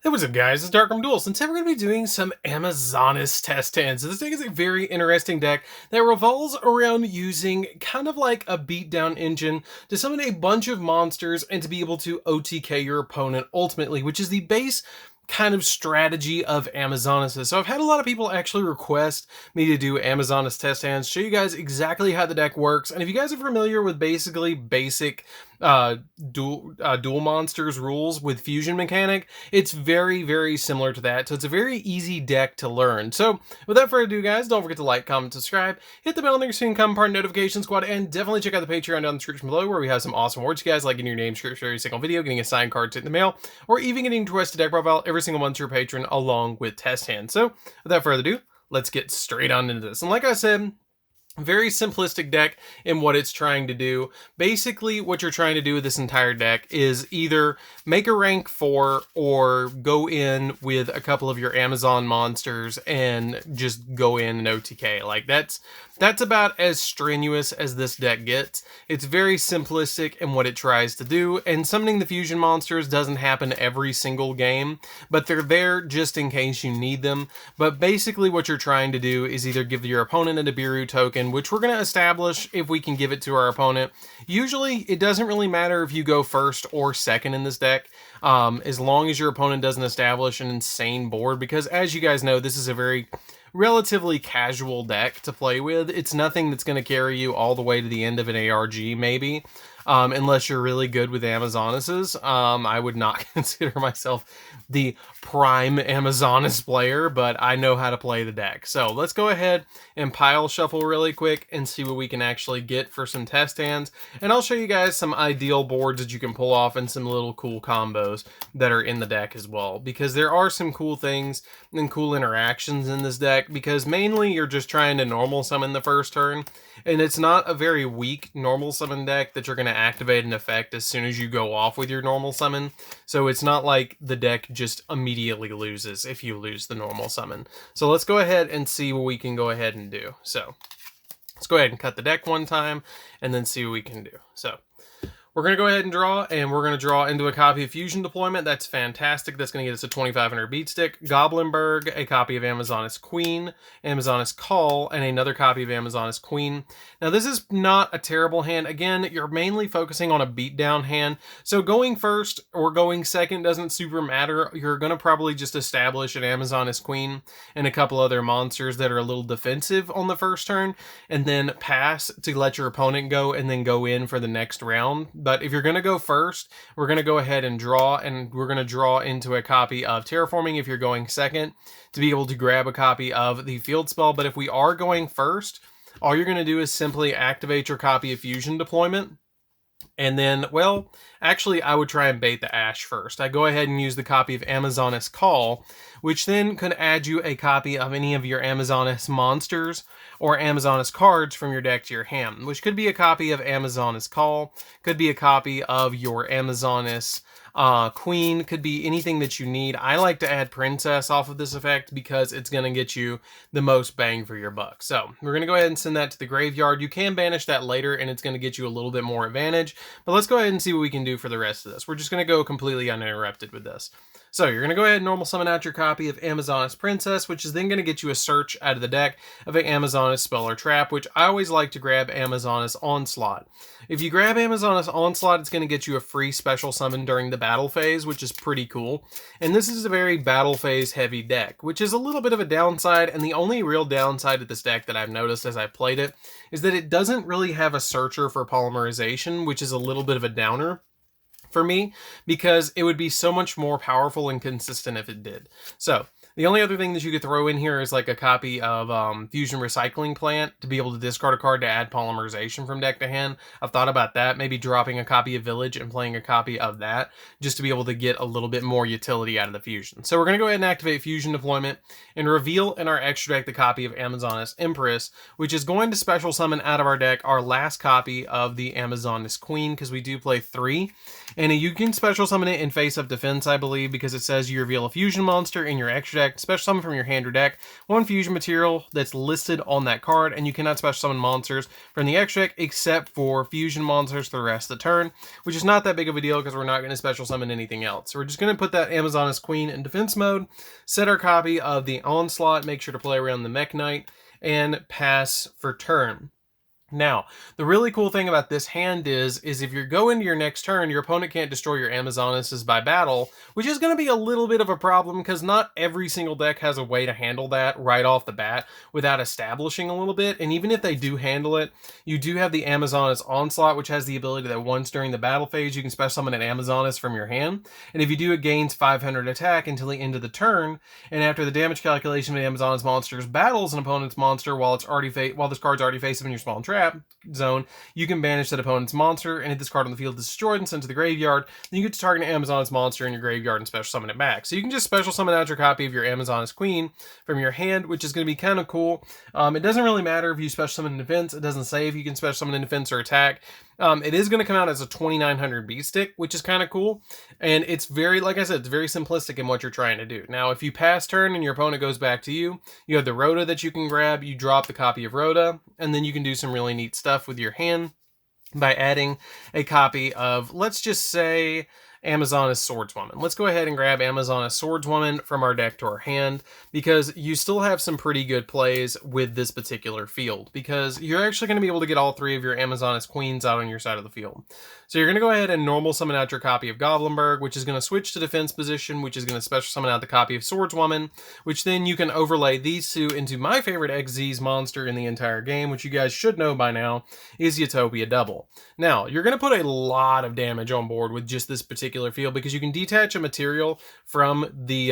Hey, what's up guys, it's DarkArmedDuelist, and today we're going to be doing some Amazonas test hands. So this deck is a very interesting deck that revolves around using kind of like a beatdown engine to summon a bunch of monsters and to be able to OTK your opponent ultimately, which is the base kind of strategy of Amazonas. So I've had a lot of people actually request me to do Amazonas test hands, show you guys exactly how the deck works, and if you guys are familiar with basically basic dual monsters rules with fusion mechanic, it's very similar to that. So it's a very easy deck to learn. So without further ado guys, don't forget to like, comment, subscribe, hit the bell on your screen, become part of the notification squad, and definitely check out the Patreon down in the description below where we have some awesome rewards you guys, like getting your name script for every single video, getting a signed card sent in the mail, or even getting to request a deck profile every single month to your patron along with test hands. So without further ado, let's get straight on into this. And like I said, very simplistic deck in what it's trying to do. Basically, what you're trying to do with this entire deck is either make a rank 4 or go in with a couple of your Amazon monsters and just go in and OTK. Like that's about as strenuous as this deck gets. It's very simplistic in what it tries to do, and summoning the fusion monsters doesn't happen every single game, but they're there just in case you need them. But basically what you're trying to do is either give your opponent a Nibiru token, which we're going to establish if we can give it to our opponent. Usually it doesn't really matter if you go first or second in this deck, as long as your opponent doesn't establish an insane board, because as you guys know, this is a very relatively casual deck to play with. It's nothing that's going to carry you all the way to the end of an ARG, maybe. Unless you're really good with Amazonases. I would not consider myself the prime Amazonas player, but I know how to play the deck. So let's go ahead and pile shuffle really quick and see what we can actually get for some test hands. And I'll show you guys some ideal boards that you can pull off and some little cool combos that are in the deck as well. Because there are some cool things and cool interactions in this deck, because mainly you're just trying to normal summon the first turn. And it's not a very weak normal summon deck that you're going to activate an effect as soon as you go off with your normal summon. So it's not like the deck just immediately loses if you lose the normal summon. So let's go ahead and see what we can go ahead and do. So let's go ahead and cut the deck one time and then see what we can do. So we're going to go ahead and draw, and we're going to draw into a copy of Fusion Deployment. That's fantastic. That's going to get us a 2500 beat stick. Goblinberg, a copy of Amazonas Queen, Amazonas Call, and another copy of Amazonas Queen. Now, this is not a terrible hand. Again, you're mainly focusing on a beatdown hand, so going first or going second doesn't super matter. You're going to probably just establish an Amazonas Queen and a couple other monsters that are a little defensive on the first turn, and then pass to let your opponent go, and then go in for the next round. But if you're going to go first, we're going to go ahead and draw, and we're going to draw into a copy of Terraforming if you're going second to be able to grab a copy of the field spell. But if we are going first, all you're going to do is simply activate your copy of Fusion Deployment. And then, well, actually, I would try and bait the Ash first. I go ahead and use the copy of Amazonas Call, which then could add you a copy of any of your Amazonas monsters or Amazonas cards from your deck to your hand, which could be a copy of Amazonas Call, could be a copy of your Amazonas Queen, could be anything that you need. I like to add Princess off of this effect because it's going to get you the most bang for your buck. So we're going to go ahead and send that to the graveyard. You can banish that later and it's going to get you a little bit more advantage, but let's go ahead and see what we can do for the rest of this. We're just going to go completely uninterrupted with this. So you're going to go ahead and normal summon out your copy of Amazonas Princess, which is then going to get you a search out of the deck of an Amazonas Spell or Trap, which I always like to grab Amazonas Onslaught. If you grab Amazonas Onslaught, it's going to get you a free special summon during the battle phase, which is pretty cool. And this is a very battle phase heavy deck, which is a little bit of a downside, and the only real downside of this deck that I've noticed as I played it is that it doesn't really have a searcher for polymerization, which is a little bit of a downer for me, because it would be so much more powerful and consistent if it did. So the only other thing that you could throw in here is like a copy of Fusion Recycling Plant to be able to discard a card to add polymerization from deck to hand. I've thought about that, maybe dropping a copy of Village and playing a copy of that just to be able to get a little bit more utility out of the Fusion. So we're going to go ahead and activate Fusion Deployment and reveal in our extra deck the copy of Amazonas Empress, which is going to special summon out of our deck our last copy of the Amazonas Queen, because we do play 3. And you can special summon it in face-up defense, I believe, because it says you reveal a fusion monster in your extra deck, special summon from your hand or deck 1 fusion material that's listed on that card, and you cannot special summon monsters from the extra deck except for fusion monsters for the rest of the turn, which is not that big of a deal because we're not going to special summon anything else. So we're just going to put that Amazoness Queen in defense mode, set our copy of the Onslaught, make sure to play around the Mech Knight, and pass for turn. Now, the really cool thing about this hand is if you go into your next turn, your opponent can't destroy your Amazonesses by battle, which is going to be a little bit of a problem because not every single deck has a way to handle that right off the bat without establishing a little bit. And even if they do handle it, you do have the Amazoness Onslaught, which has the ability that once during the battle phase, you can special summon an Amazoness from your hand. And if you do, it gains 500 attack until the end of the turn. And after the damage calculation of the Amazoness monsters battles an opponent's monster while this card's already face up in your small trap zone, you can banish that opponent's monster, and if this card on the field is destroyed and sent to the graveyard, then you get to target an Amazoness monster in your graveyard and special summon it back. So you can just special summon out your copy of your Amazoness Queen from your hand, which is going to be kind of cool. It doesn't really matter if you special summon in defense. It doesn't say if you can special summon in defense or attack. It is going to come out as a 2900 beat stick, which is kind of cool. And it's very, like I said, it's very simplistic in what you're trying to do. Now, if you pass turn and your opponent goes back to you, you have the Rhoda that you can grab. You drop the copy of Rhoda, and then you can do some really neat stuff with your hand by adding a copy of, let's just say, Amazoness Swordswoman. Let's go ahead and grab Amazoness Swordswoman from our deck to our hand, because you still have some pretty good plays with this particular field, because you're actually going to be able to get all 3 of your Amazoness Queens out on your side of the field. So you're going to go ahead and normal summon out your copy of Goblinberg, which is going to switch to defense position, which is going to special summon out the copy of Swordswoman, which then you can overlay these 2 into my favorite XZ's monster in the entire game, which you guys should know by now is Utopia Double. Now, you're going to put a lot of damage on board with just this particular field, because you can detach a material from the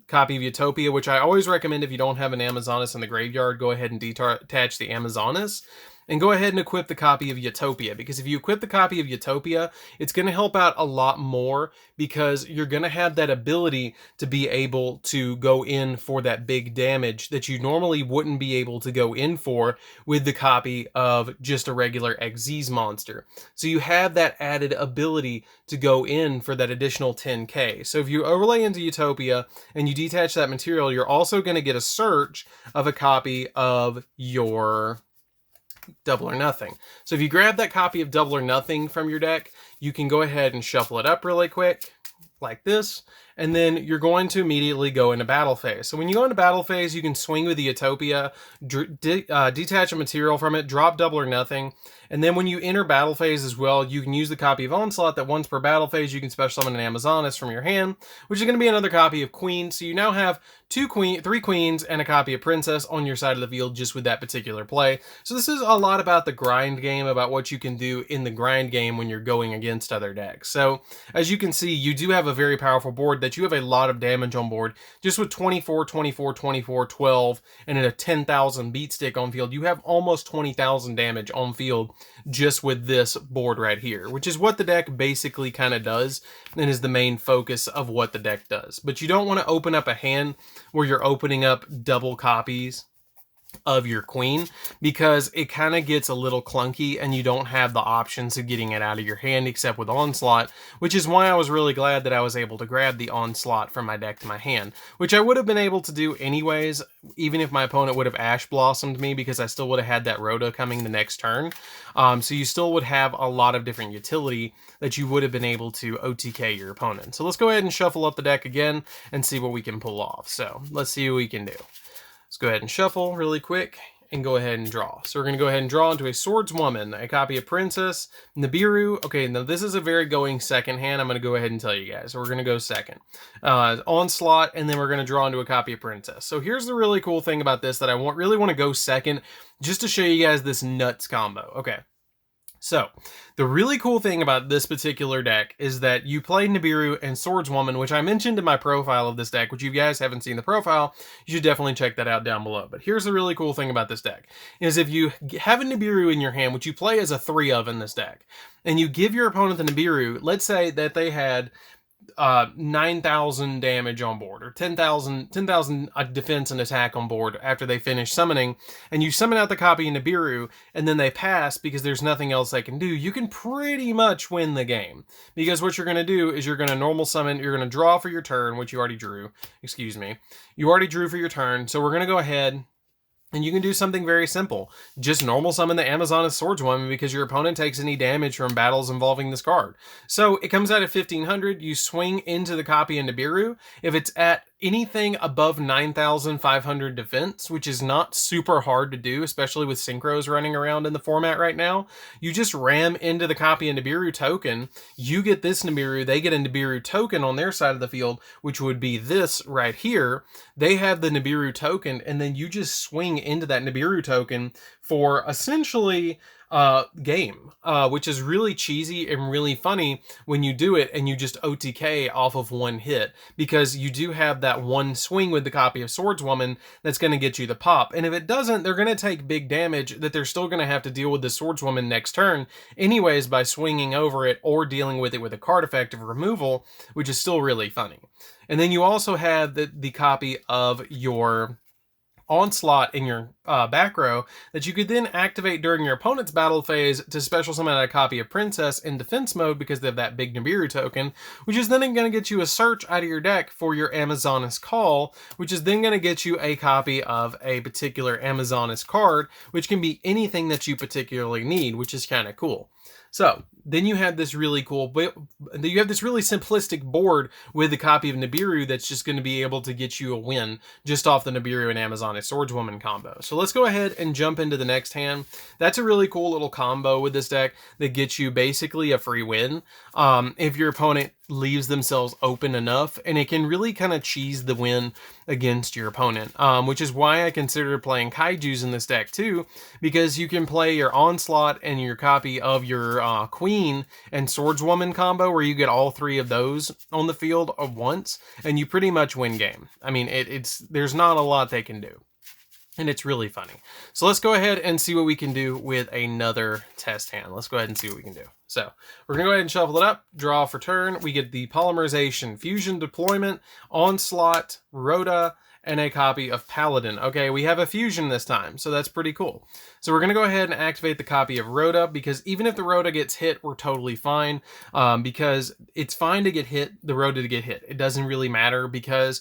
copy of Utopia, which I always recommend if you don't have an Amazoness in the graveyard, go ahead and detach the Amazoness and go ahead and equip the copy of Utopia, because if you equip the copy of Utopia, it's going to help out a lot more, because you're going to have that ability to be able to go in for that big damage that you normally wouldn't be able to go in for with the copy of just a regular XZ's monster. So you have that added ability to go in for that additional 10k. So if you overlay into Utopia and you detach that material, you're also going to get a search of a copy of your Double or Nothing. So if you grab that copy of Double or Nothing from your deck, you can go ahead and shuffle it up really quick, like this, and then you're going to immediately go into battle phase. So when you go into battle phase, you can swing with the Utopia, detach a material from it, drop Double or Nothing, and then when you enter battle phase as well, you can use the copy of Onslaught that once per battle phase, you can special summon an Amazoness from your hand, which is going to be another copy of Queen. So you now have 3 queens and a copy of Princess on your side of the field just with that particular play. So this is a lot about the grind game, about what you can do in the grind game when you're going against other decks. So as you can see, you do have a very powerful board that you have a lot of damage on board. Just with 24, 24, 24, 12, and in a 10,000 beat stick on field, you have almost 20,000 damage on field just with this board right here, which is what the deck basically kind of does and is the main focus of what the deck does. But you don't want to open up a hand where you're opening up double copies of your queen, because it kind of gets a little clunky and you don't have the options of getting it out of your hand except with Onslaught, which is why I was really glad that I was able to grab the Onslaught from my deck to my hand, which I would have been able to do anyways, even if my opponent would have Ash Blossomed me, because I still would have had that Rhoda coming the next turn. So you still would have a lot of different utility that you would have been able to OTK your opponent. So let's go ahead and shuffle up the deck again and see what we can pull off. So let's see what we can do. Let's go ahead and shuffle really quick and go ahead and draw. So we're going to go ahead and draw into a Swordswoman, a copy of Princess, Nibiru. Okay, now this is a very going second hand. I'm going to go ahead and tell you guys. So we're going to go second. Onslaught, and then we're going to draw into a copy of Princess. So here's the really cool thing about this that I really want to go second, just to show you guys this nuts combo. Okay. So, the really cool thing about this particular deck is that you play Nibiru and Swordswoman, which I mentioned in my profile of this deck, which if you guys haven't seen the profile, you should definitely check that out down below. But here's the really cool thing about this deck, is if you have a Nibiru in your hand, which you play as a 3 of in this deck, and you give your opponent the Nibiru, let's say that they had 9,000 damage on board, or 10,000 defense and attack on board after they finish summoning, and you summon out the copy of Nibiru, and then they pass because there's nothing else they can do, you can pretty much win the game. Because what you're going to do is you're going to normal summon, you're going to draw for your turn, which you already drew, excuse me. You already drew for your turn, so we're going to go ahead and you can do something very simple. Just normal summon the Amazoness Swordswoman because your opponent takes any damage from battles involving this card. So it comes out at 1500, you swing into the copy of Nibiru. If it's at anything above 9,500 defense, which is not super hard to do, especially with synchros running around in the format right now, you just ram into the copy of Nibiru token. You get this Nibiru, they get a Nibiru token on their side of the field, which would be this right here. They have the Nibiru token, and then you just swing into that Nibiru token for essentially game, which is really cheesy and really funny when you do it and you just OTK off of one hit, because you do have that one swing with the copy of Swordswoman that's going to get you the pop. And if it doesn't, they're going to take big damage that they're still going to have to deal with the Swordswoman next turn anyways by swinging over it or dealing with it with a card effect of removal, which is still really funny. And then you also have the copy of your Onslaught in your back row that you could then activate during your opponent's battle phase to special summon out a copy of Princess in defense mode because they have that big Nibiru token, which is then going to get you a search out of your deck for your Amazoness Call, which is then going to get you a copy of a particular Amazoness card, which can be anything that you particularly need, which is kind of cool. So then you have this really cool, you have this really simplistic board with a copy of Nibiru that's just going to be able to get you a win just off the Nibiru and Amazoness Swordswoman combo. So let's go ahead and jump into the next hand. That's a really cool little combo with this deck that gets you basically a free win if your opponent leaves themselves open enough, and it can really kind of cheese the win against your opponent, which is why I consider playing Kaijus in this deck too, because you can play your Onslaught and your copy of your Queen and Swordswoman combo where you get all three of those on the field at once, and you pretty much win game. I mean, there's not a lot they can do. And it's really funny. So let's go ahead and see what we can do with another test hand. Let's go ahead and see what we can do. So we're going to go ahead and shuffle it up, draw for turn. We get the Polymerization, Fusion Deployment, Onslaught, Rhoda, and a copy of Paladin. Okay, we have a fusion this time, so that's pretty cool. So we're going to go ahead and activate the copy of Rhoda, because even if the Rhoda gets hit, we're totally fine, because it's fine to get hit, the Rhoda to get hit. It doesn't really matter, because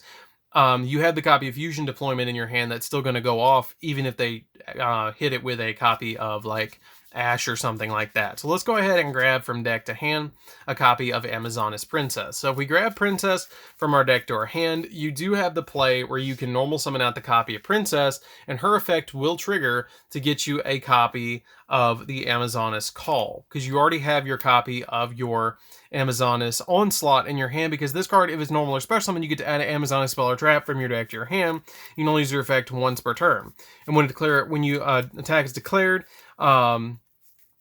you have the copy of Fusion Deployment in your hand that's still going to go off, even if they hit it with a copy of, like, Ash or something like that. So let's go ahead and grab from deck to hand a copy of Amazoness Princess. So if we grab Princess from our deck to our hand, you do have the play where you can normal summon out the copy of Princess, and her effect will trigger to get you a copy of the Amazoness Call, because you already have your copy of your Amazoness Onslaught in your hand, because this card, if it's normal or special summon, you get to add an Amazoness spell or trap from your deck to your hand. You can only use your effect once per turn. And when attack is declared,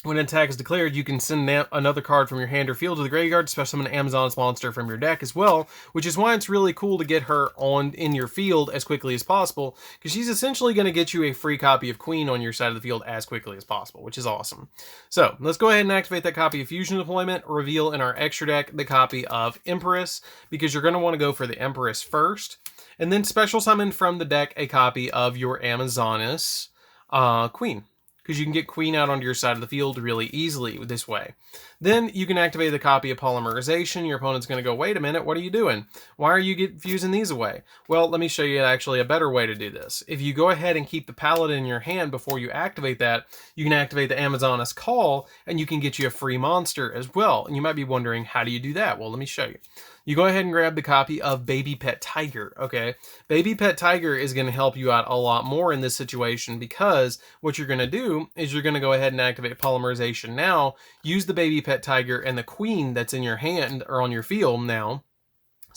when an attack is declared, you can send another card from your hand or field to the graveyard to special summon an Amazoness monster from your deck as well, which is why it's really cool to get her in your field as quickly as possible, because she's essentially going to get you a free copy of Queen on your side of the field as quickly as possible, which is awesome. So let's go ahead and activate that copy of Fusion Deployment, reveal in our extra deck the copy of Empress, because you're going to want to go for the Empress first, and then special summon from the deck a copy of your Amazoness Queen, because you can get Queen out onto your side of the field really easily this way. Then you can activate the copy of Polymerization. Your opponent's going to go, wait a minute, what are you doing? Why are you fusing these away? Well, let me show you actually a better way to do this. If you go ahead and keep the Paladin in your hand before you activate that, you can activate the Amazoness Call, and you can get you a free monster as well. And you might be wondering, how do you do that? Well, let me show you. You go ahead and grab the copy of Baby Pet Tiger, okay? Baby Pet Tiger is going to help you out a lot more in this situation, because what you're going to do is you're going to go ahead and activate Polymerization now, use the Baby Pet Tiger and the Queen that's in your hand or on your field now,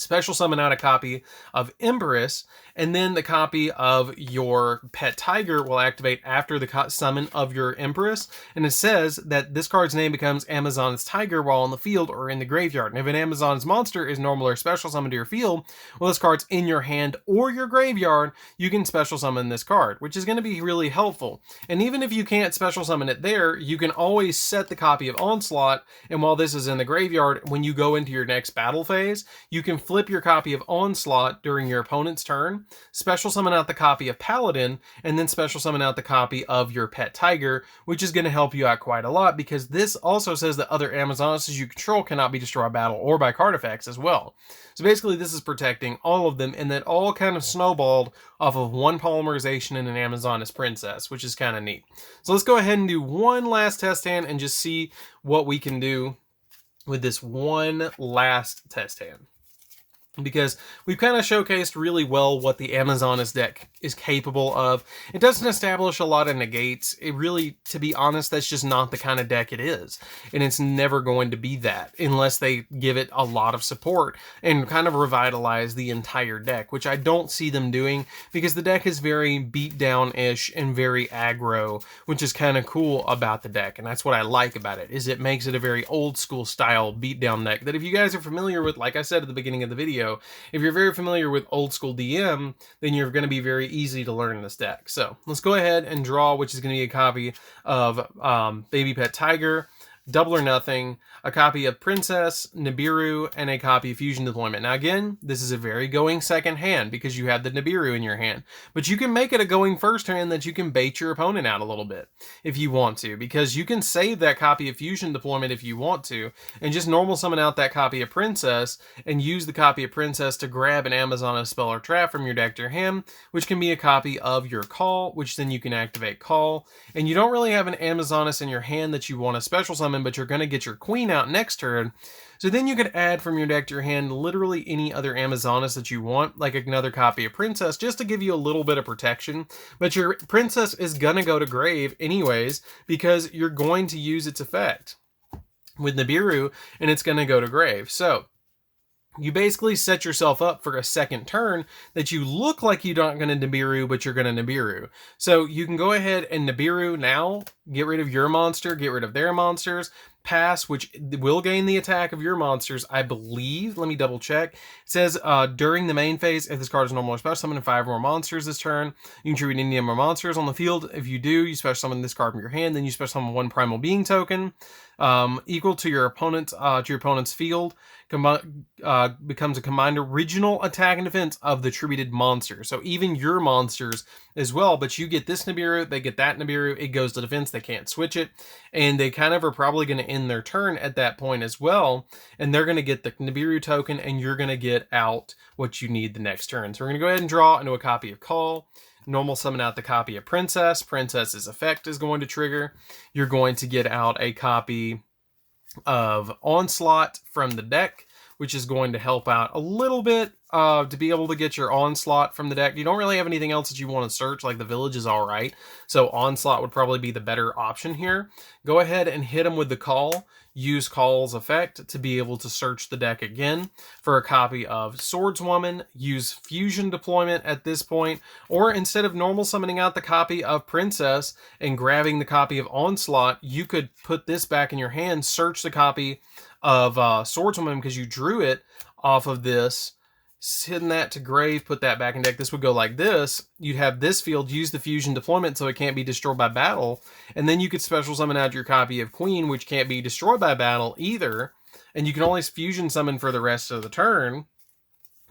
special summon out a copy of Empress, and then the copy of your pet tiger will activate after the summon of your Empress. And it says that this card's name becomes Amazon's Tiger while in the field or in the graveyard. And if an Amazon's monster is normal or special summoned to your field, well, this card's in your hand or your graveyard, you can special summon this card, which is going to be really helpful. And even if you can't special summon it there, you can always set the copy of Onslaught, and while this is in the graveyard, when you go into your next battle phase, you can flip your copy of Onslaught during your opponent's turn, special summon out the copy of Paladin, and then special summon out the copy of your pet tiger, which is going to help you out quite a lot, because this also says that other Amazonesses you control cannot be destroyed by battle or by card effects as well. So basically this is protecting all of them, and that all kind of snowballed off of one polymerization in an Amazoness Princess, which is kind of neat. So let's go ahead and do one last test hand and just see what we can do with this one last test hand, because we've kind of showcased really well what the Amazoness deck is capable of. It doesn't establish a lot of negates. It really, to be honest, that's just not the kind of deck it is. And it's never going to be that unless they give it a lot of support and kind of revitalize the entire deck, which I don't see them doing, because the deck is very beat down-ish and very aggro, which is kind of cool about the deck. And that's what I like about it, is it makes it a very old school style beat down deck that if you guys are familiar with, like I said at the beginning of the video, if you're very familiar with old school DM, then you're going to be very easy to learn this deck. So let's go ahead and draw, which is going to be a copy of Baby Pet Tiger, Double or Nothing, a copy of Princess, Nibiru, and a copy of Fusion Deployment. Now again, this is a very going second hand because you have the Nibiru in your hand, but you can make it a going first hand that you can bait your opponent out a little bit if you want to, because you can save that copy of Fusion Deployment if you want to, and just normal summon out that copy of Princess and use the copy of Princess to grab an Amazoness spell or trap from your deck to your hand, which can be a copy of your Call, which then you can activate Call. And you don't really have an Amazoness in your hand that you want to special summon, but you're going to get your Queen out next turn. So then you could add from your deck to your hand literally any other Amazoness that you want, like another copy of Princess, just to give you a little bit of protection. But your Princess is going to go to grave anyways, because you're going to use its effect with Nibiru, and it's going to go to grave. So you basically set yourself up for a second turn that you look like you're not going to Nibiru, but you're going to Nibiru. So you can go ahead and Nibiru now, get rid of your monster, get rid of their monsters, pass, which will gain the attack of your monsters, I believe. Let me double check. It says during the main phase, if this card is normal or special summon 5 more monsters this turn, you can tribute any number of monsters on the field. If you do, you special summon this card from your hand, then you special summon 1 Primal Being token equal to your opponent's field. Becomes a combined original attack and defense of the tributed monster. So even your monsters as well, but you get this Nibiru, they get that Nibiru, it goes to defense, they can't switch it, and they kind of are probably going to end their turn at that point as well, and they're going to get the Nibiru token, and you're going to get out what you need the next turn. So we're going to go ahead and draw into a copy of Call, normal summon out the copy of Princess. Princess's effect is going to trigger. You're going to get out a copy of Onslaught from the deck, which is going to help out a little bit to be able to get your Onslaught from the deck. You don't really have anything else that you want to search, like the Village is all right, so Onslaught would probably be the better option here. Go ahead and hit him with the Call. Use Call's effect to be able to search the deck again for a copy of Swordswoman. Use Fusion Deployment at this point, or instead of normal summoning out the copy of Princess and grabbing the copy of Onslaught, you could put this back in your hand, search the copy of Swordswoman because you drew it off of this, send that to grave, put that back in deck. This would go like this. You'd have this field, use the Fusion Deployment so it can't be destroyed by battle, and then you could special summon out your copy of Queen, which can't be destroyed by battle either, and you can only Fusion summon for the rest of the turn.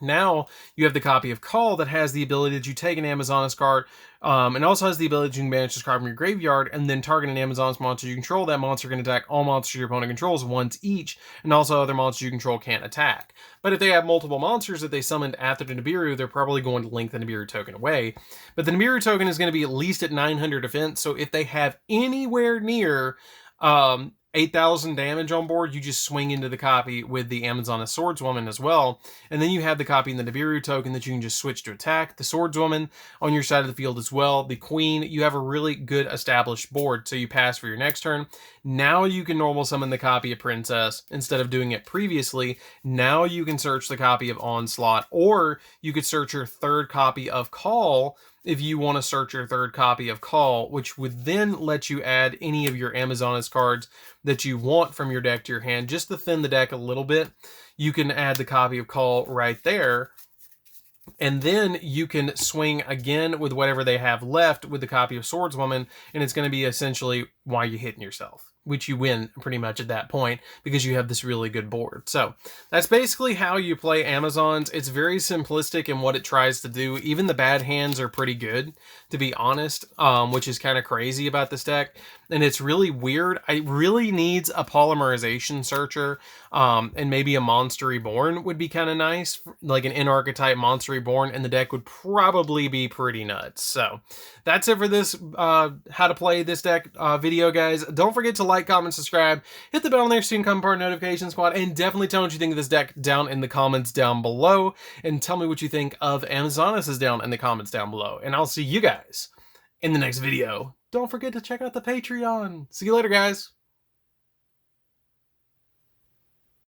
Now you have the copy of Call that has the ability that you take an Amazoness card, and also has the ability to banish this card from your graveyard and then target an Amazoness monster you control. That monster can attack all monsters your opponent controls once each, and also other monsters you control can't attack. But if they have multiple monsters that they summoned after the Nibiru, they're probably going to link the Nibiru token away. But the Nibiru token is going to be at least at 900 defense, so if they have anywhere near 8,000 damage on board, you just swing into the copy with the Amazoness Swordswoman as well. And then you have the copy in the Nibiru token that you can just switch to attack. The Swordswoman on your side of the field as well. The Queen, you have a really good established board, so you pass for your next turn. Now you can normal summon the copy of Princess instead of doing it previously. Now you can search the copy of Onslaught, or you could search your third copy of Call if you want to search your third copy of Call, which would then let you add any of your Amazoness cards that you want from your deck to your hand, just to thin the deck a little bit. You can add the copy of Call right there, and then you can swing again with whatever they have left with the copy of Swordswoman, and it's going to be essentially why you hitting yourself, which you win pretty much at that point because you have this really good board. So that's basically how you play Amazons. It's very simplistic in what it tries to do. Even the bad hands are pretty good, to be honest, which is kind of crazy about this deck. And it's really weird. It really needs a polymerization searcher, and maybe a Monster Reborn would be kind of nice, like an in-archetype Monster Reborn, and the deck would probably be pretty nuts. So that's it for this how to play this deck video, guys. Don't forget to like, comment, subscribe, hit the bell on there so you can come part of the notification squad, and definitely tell me what you think of this deck down in the comments down below, and tell me what you think of Amazoness down in the comments down below. And I'll see you guys in the next video. Don't forget to check out the Patreon. See you later, guys.